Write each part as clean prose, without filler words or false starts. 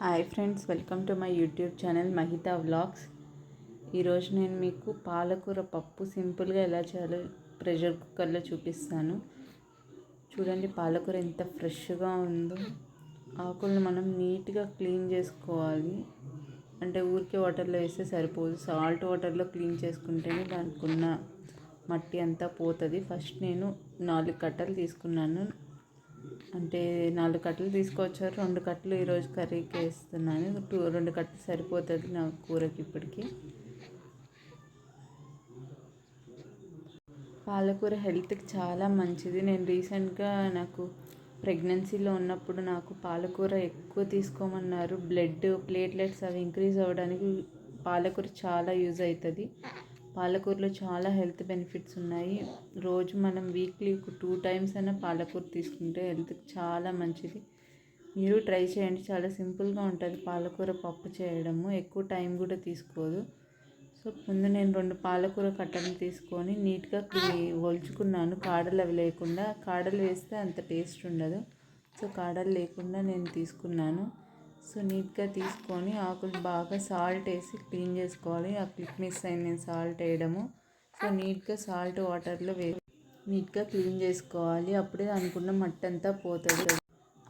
Hi friends, welcome to my YouTube channel Mahitha vlogs. ఈరోజు నేను మీకు పాలకూర పప్పు సింపుల్గా ఎలా చేయాలో ప్రెషర్ కుక్కర్లో చూపిస్తాను. చూడండి, పాలకూర ఎంత ఫ్రెష్గా ఉందో. ఆకులను మనం నీట్గా క్లీన్ చేసుకోవాలి. అంటే ఊరికే వాటర్లో వేస్తే సరిపోదు, సాల్ట్ వాటర్లో క్లీన్ చేసుకుంటేనే దానికి ఉన్న మట్టి అంతా పోతుంది. ఫస్ట్ నేను 4 కట్టలు తీసుకున్నాను. అంటే 4 కట్టలు తీసుకొచ్చారు. 2 కట్టలు ఈరోజు కర్రీకి వేస్తున్నాను. 2 కట్టలు సరిపోతుంది నా కూరకి. ఇప్పటికి పాలకూర హెల్త్కి చాలా మంచిది. నేను రీసెంట్గా నాకు ప్రెగ్నెన్సీలో ఉన్నప్పుడు నాకు పాలకూర ఎక్కువ తీసుకోమన్నారు. ప్లేట్లెట్స్ అవి ఇంక్రీజ్ అవ్వడానికి పాలకూర చాలా యూజ్ అవుతుంది. పాలకూరలో చాలా హెల్త్ బెనిఫిట్స్ ఉన్నాయి. రోజు మనం వీక్లీ 2 టైమ్స్ అయినా పాలకూర తీసుకుంటే హెల్త్కి చాలా మంచిది. మీరు ట్రై చేయండి, చాలా సింపుల్గా ఉంటుంది పాలకూర పప్పు చేయడము. ఎక్కువ టైం కూడా తీసుకోదు. సో ముందు నేను 2 పాలకూర కట్టలు తీసుకొని నీట్గా ఒలుచుకున్నాను. కాడలు అవి లేకుండా. కాడలు వేస్తే అంత టేస్ట్ ఉండదు. సో కాడలు లేకుండా నేను తీసుకున్నాను. సో నీట్గా తీసుకొని ఆకులు బాగా సాల్ట్ వేసి క్లీన్ చేసుకోవాలి. ఆ క్లిప్ మిస్ అయింది నేను సాల్ట్ వేయడము. సో నీట్గా సాల్ట్ వాటర్లో నీట్గా క్లీన్ చేసుకోవాలి. అప్పుడే అనుకున్న మట్టి అంతా పోతుంది.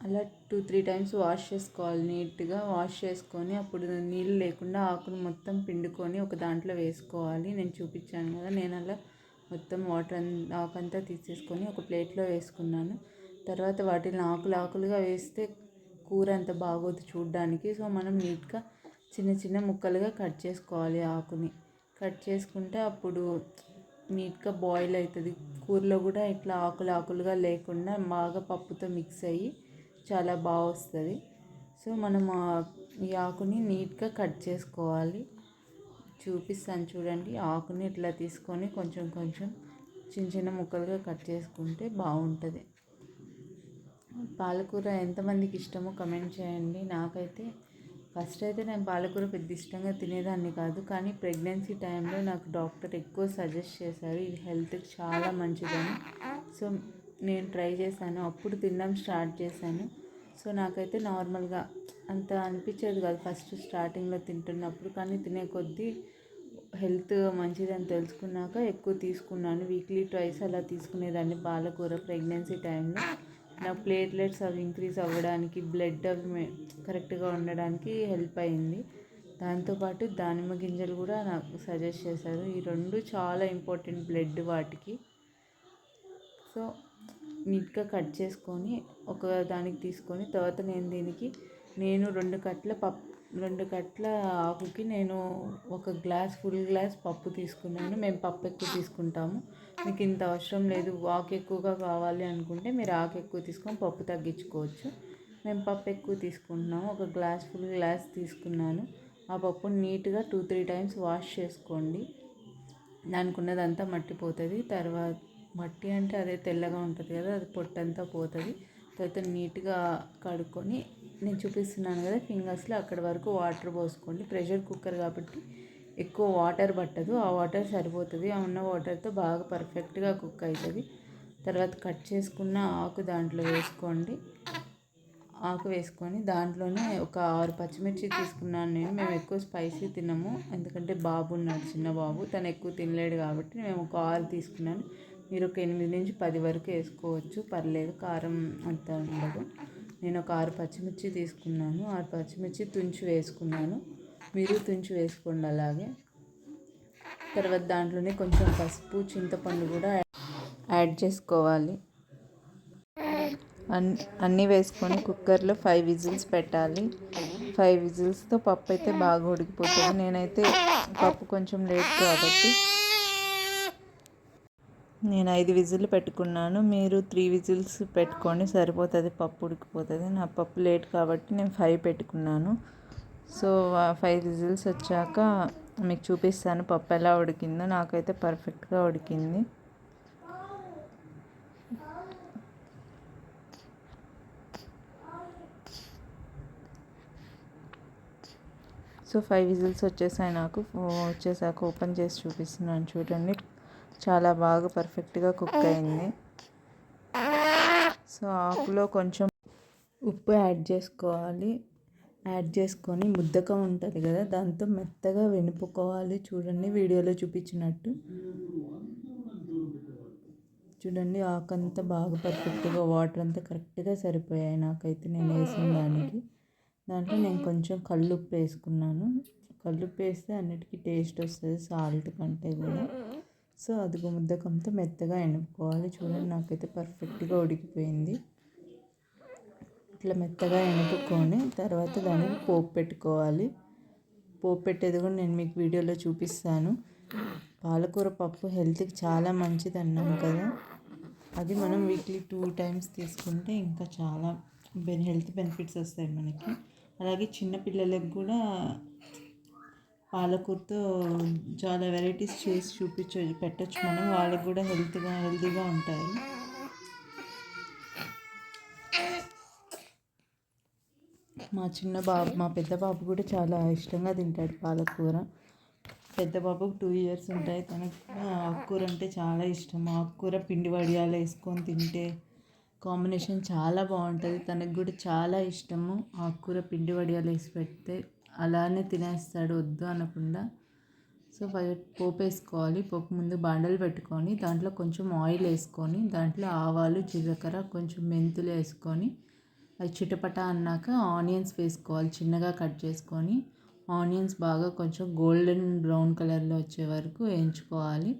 అలా 2-3 టైమ్స్ వాష్ చేసుకోవాలి. నీట్గా వాష్ చేసుకొని అప్పుడు నీళ్ళు లేకుండా ఆకును మొత్తం పిండుకొని ఒక దాంట్లో వేసుకోవాలి. నేను చూపించాను కదా, నేను అలా మొత్తం ఆకంతా తీసేసుకొని ఒక ప్లేట్లో వేసుకున్నాను. తర్వాత వాటిని ఆకులుగా వేస్తే కూర అంత బాగోదు చూడడానికి. సో మనం నీట్గా చిన్న చిన్న ముక్కలుగా కట్ చేసుకోవాలి. ఆకుని కట్ చేసుకుంటే అప్పుడు నీట్గా బాయిల్ అవుతుంది. కూరలో కూడా ఇట్లా ఆకులుగా లేకుండా బాగా పప్పుతో మిక్స్ అయ్యి చాలా బాగా వస్తుంది. సో మనం ఈ ఆకుని నీట్గా కట్ చేసుకోవాలి. చూపిస్తాను చూడండి. ఆకుని ఇట్లా తీసుకొని కొంచెం చిన్న చిన్న ముక్కలుగా కట్ చేసుకుంటే బాగుంటుంది. పాలకూర ఎంతమందికి ఇష్టమో కమెంట్ చేయండి. నాకైతే ఫస్ట్ అయితే నేను పాలకూర పెద్ద ఇష్టంగా తినేదాన్ని కాదు, కానీ ప్రెగ్నెన్సీ టైంలో నాకు డాక్టర్ ఎక్కువ సజెస్ట్ చేశారు, ఇది హెల్త్కి చాలా మంచిదని. సో నేను ట్రై చేశాను, అప్పుడు తినడం స్టార్ట్ చేశాను. సో నాకైతే నార్మల్గా అంత అనిపించేది కాదు ఫస్ట్ స్టార్టింగ్లో తింటున్నప్పుడు, కానీ తినే కొద్దీ హెల్త్ మంచిదని తెలుసుకున్నాక ఎక్కువ తీసుకున్నాను. వీక్లీ 2 అలా తీసుకునేదాన్ని పాలకూర ప్రెగ్నెన్సీ టైంలో. నా ప్లేట్లెట్స్ అవి ఇంక్రీజ్ అవ్వడానికి, బ్లడ్ అవి కరెక్ట్గా ఉండడానికి హెల్ప్ అయింది. దాంతోపాటు దానిమ్మ గింజలు కూడా నాకు సజెస్ట్ చేశారు. ఈ 2 చాలా ఇంపార్టెంట్ బ్లడ్ వాటికి. సో నీట్గా కట్ చేసుకొని ఒక దానికి తీసుకొని తర్వాత నేను 2 కట్ల ఆకుకి నేను ఫుల్ గ్లాస్ పప్పు తీసుకున్నాను. మేము పప్పు ఎక్కువ తీసుకుంటాము. మీకు ఇంత అవసరం లేదు, ఆకు ఎక్కువగా కావాలి అనుకుంటే మీరు ఆకు ఎక్కువ తీసుకొని పప్పు తగ్గించుకోవచ్చు. మేము పప్పు ఎక్కువ తీసుకుంటున్నాము. ఫుల్ గ్లాస్ తీసుకున్నాను. ఆ పప్పుని నీట్గా 2-3 టైమ్స్ వాష్ చేసుకోండి. దానికి ఉన్నదంతా మట్టిపోతుంది. తర్వాత మట్టి అంటే అదే తెల్లగా ఉంటుంది కదా, అది పొట్టంతా పోతుంది. తర్వాత నీట్గా కడుక్కొని నేను చూపిస్తున్నాను కదా ఫింగర్స్లో అక్కడి వరకు వాటర్ పోసుకోండి. ప్రెషర్ కుక్కర్ కాబట్టి ఎక్కువ వాటర్ పట్టదు, ఆ వాటర్ సరిపోతుంది. ఆ ఉన్న వాటర్తో బాగా పర్ఫెక్ట్గా కుక్ అవుతుంది. తర్వాత కట్ చేసుకున్న ఆకు దాంట్లో వేసుకోండి. ఆకు వేసుకొని దాంట్లోనే ఒక 6 పచ్చిమిర్చి తీసుకున్నాను నేను. మేము ఎక్కువ స్పైసీ తినము, ఎందుకంటే బాబు ఉన్నాడు, చిన్న బాబు, తను ఎక్కువ తినలేడు కాబట్టి మేము ఒక 6 తీసుకున్నాను. మీరు ఒక 8-10 వరకు వేసుకోవచ్చు, పర్లేదు, కారం అంత ఉండదు. నేను ఒక 6 పచ్చిమిర్చి తీసుకున్నాను. 6 పచ్చిమిర్చి తుంచి వేసుకున్నాను. మీరు తుంచి వేసుకోండి అలాగే. తర్వాత దాంట్లోనే కొంచెం పసుపు, చింతపండు కూడా యాడ్ చేసుకోవాలి. అన్నీ వేసుకొని కుక్కర్లో 5 విజిల్స్ పెట్టాలి. 5 విజిల్స్తో పప్పు అయితే బాగా ఉడికిపోతుంది. నేనైతే పప్పు కొంచెం లేట్ కాబట్టి నేను 5 విజిల్లు పెట్టుకున్నాను. మీరు 3 విజిల్స్ పెట్టుకోండి, సరిపోతుంది, పప్పు ఉడికిపోతుంది. నా పప్పు లేట్ కాబట్టి నేను 5 పెట్టుకున్నాను. సో 5 విజిల్స్ వచ్చాక మీకు చూపిస్తాను పప్పు ఎలా ఉడికిందో. నాకైతే పర్ఫెక్ట్గా ఉడికింది. సో 5 విజిల్స్ వచ్చేసాక ఓపెన్ చేసి చూపిస్తున్నాను చూడండి. చాలా బాగా పర్ఫెక్ట్గా కుక్ అయింది. సో ఆకులో కొంచెం ఉప్పు యాడ్ చేసుకోవాలి. యాడ్ చేసుకొని ముద్దకం ఉంటుంది కదా, దాంతో మెత్తగా వెనుపుకోవాలి. చూడండి వీడియోలో చూపించినట్టు. చూడండి ఆకంతా బాగా పర్ఫెక్ట్గా వాటర్ అంతా కరెక్ట్గా సరిపోయాయి నాకైతే నేను వేసిన దానికి. దాంట్లో నేను కొంచెం కల్లుప్పు వేసుకున్నాను. కల్లుప్పు వేస్తే అన్నిటికీ టేస్ట్ వస్తుంది సాల్ట్ కంటే కూడా. సో అది ముద్దకంతో మెత్తగా ఎనుపుకోవాలి. చూడండి నాకైతే పర్ఫెక్ట్గా ఉడికిపోయింది. ఇట్లా మెత్తగా ఎనుపుకొని తర్వాత దానికి పోపు పెట్టుకోవాలి. పోపు పెట్టేది కూడా నేను మీకు వీడియోలో చూపిస్తాను. పాలకూర పప్పు హెల్త్కి చాలా మంచిది అన్నాను కదా, అది మనం వీక్లీ 2 times తీసుకుంటే ఇంకా చాలా హెల్త్ బెనిఫిట్స్ వస్తాయి మనకి. అలాగే చిన్నపిల్లలకు కూడా పాలకూరతో చాలా వెరైటీస్ చేసి పెట్టచ్చు మనం. వాళ్ళకి కూడా హెల్తీగా ఉంటారు. మా పెద్ద బాబు కూడా చాలా ఇష్టంగా తింటాడు పాలకూర. పెద్ద బాబుకు 2 years ఉంటాయి. తనకు ఆకుకూర అంటే చాలా ఇష్టం. ఆకుకూర పిండి వడియాలు వేసుకొని తింటే కాంబినేషన్ చాలా బాగుంటుంది. తనకు కూడా చాలా ఇష్టము. ఆకుకూర పిండి వడియాలు వేసి పెడితే అలానే తినేస్తాడు వద్దు అనకుండా. సో పోపు వేసుకోవాలి. పోపు ముందు బాండలు పెట్టుకొని దాంట్లో కొంచెం ఆయిల్ వేసుకొని దాంట్లో ఆవాలు, జీలకర్ర, కొంచెం మెంతులు వేసుకొని అది చిటపట అన్నాక ఆనియన్స్ వేసుకోవాలి. చిన్నగా కట్ చేసుకొని ఆనియన్స్ బాగా కొంచెం గోల్డెన్ బ్రౌన్ కలర్లో వచ్చే వరకు వేయించుకోవాలి.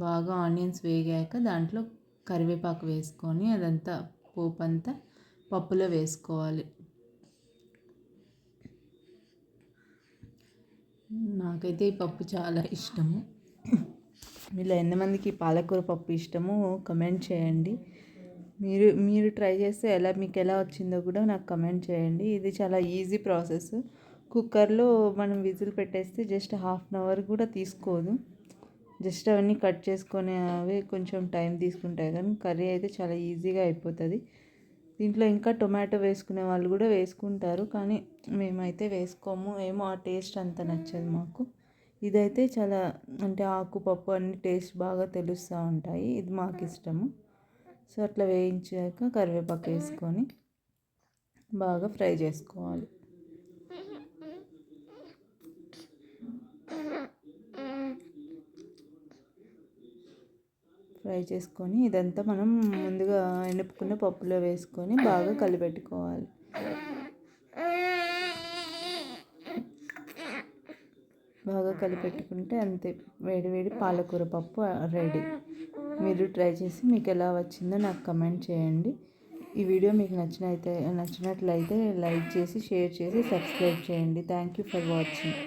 బాగా ఆనియన్స్ వేగాక దాంట్లో కరివేపాకు వేసుకొని అదంతా పోపు అంతా పప్పులో వేసుకోవాలి. నాకైతే ఈ పప్పు చాలా ఇష్టము. మీలో ఎంతమందికి పాలకూర పప్పు ఇష్టమో కమెంట్ చేయండి. మీరు ట్రై చేస్తే మీకు ఎలా వచ్చిందో కూడా నాకు కమెంట్ చేయండి. ఇది చాలా ఈజీ ప్రాసెస్. కుక్కర్లో మనం విజిల్ పెట్టేస్తే జస్ట్ 1/2 hour కూడా తీసుకోదు. జస్ట్ అవన్నీ కట్ చేసుకొని అవి కొంచెం టైం తీసుకుంటాయి, కానీ కర్రీ అయితే చాలా ఈజీగా అయిపోతుంది. దీంట్లో ఇంకా టొమాటో వేసుకునే వాళ్ళు కూడా వేసుకుంటారు, కానీ మేమైతే వేసుకోము. ఏమో ఆ టేస్ట్ అంత నచ్చదు మాకు. ఇదైతే చాలా అంటే ఆకుపప్పు అన్ని టేస్ట్ బాగా తెలుస్తూ ఉంటాయి. ఇది మాకు ఇష్టము. సో అట్లా వేయించాక కరివేపాకు వేసుకొని బాగా ఫ్రై చేసుకోవాలి. ఫ్రై చేసుకొని ఇదంతా మనం ముందుగా ఎనుపుకున్న పప్పులో వేసుకొని బాగా కలిపెట్టుకోవాలి. బాగా కలిపెట్టుకుంటే అంతే, వేడి పాలకూర పప్పు రెడీ. మీరు ట్రై చేసి మీకు ఎలా వచ్చిందో నాకు కమెంట్ చేయండి. ఈ వీడియో మీకు నచ్చినట్లయితే లైక్ చేసి, షేర్ చేసి, సబ్స్క్రైబ్ చేయండి. Thank you for watching.